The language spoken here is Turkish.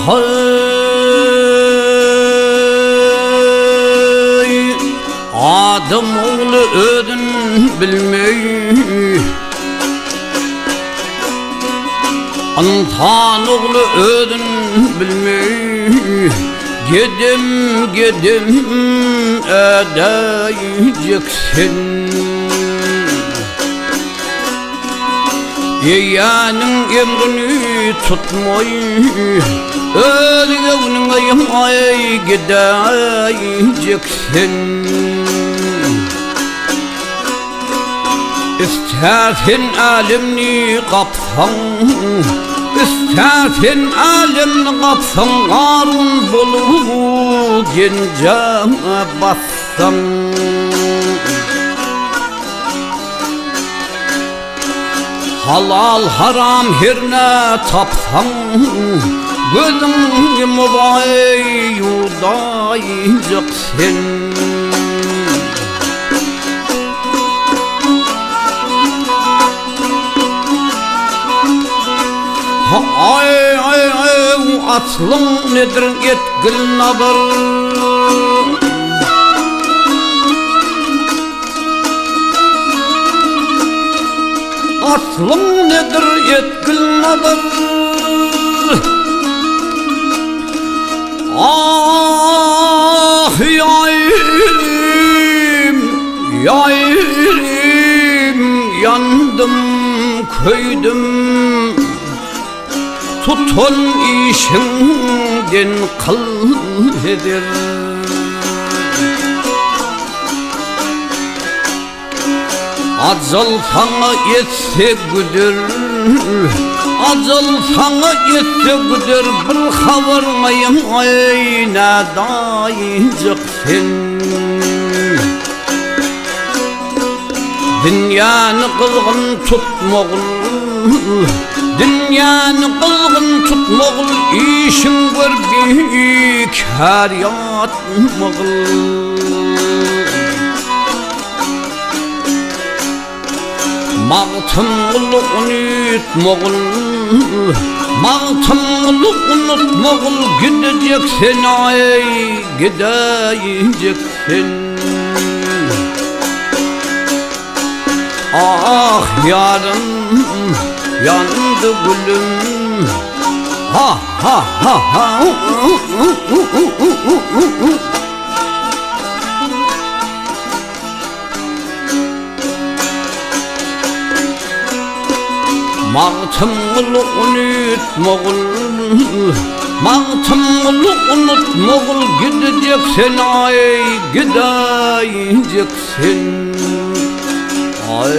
hay adam oğlu ödün bilmey Antan oğlu ödün bilmey Gedim edeceksin Yeğenin emrini tutmay Özgevnin ayımay gideceksin İstersen alemni kapsan İstersen alemni kapsan Arun bulup gencem bassan Halal haram herine tapsan Gözün mübay yudayacaksın Ay aslım nedir yetkil nadir Aslım nedir yetkil nadir Ah yayrim yandım köydüm Tutun işinden kıldır Acıl sana yetse güdür Acıl sana yetse güdür Bir havarmayım ayna dayıcıksın Dünyanı kızgın tutmağın Dünyanı kızgın tutmağın İşin var bekar yatmağın Mağtımlık unutmağın Mağtımlık unutmağın Gideceksin ay gideceksin Ah yarım yandı gülüm Ha ha ha ha Mağtımlık unutmağın Mağtımlık unutmağın Gideceksin ay gideceksin Ay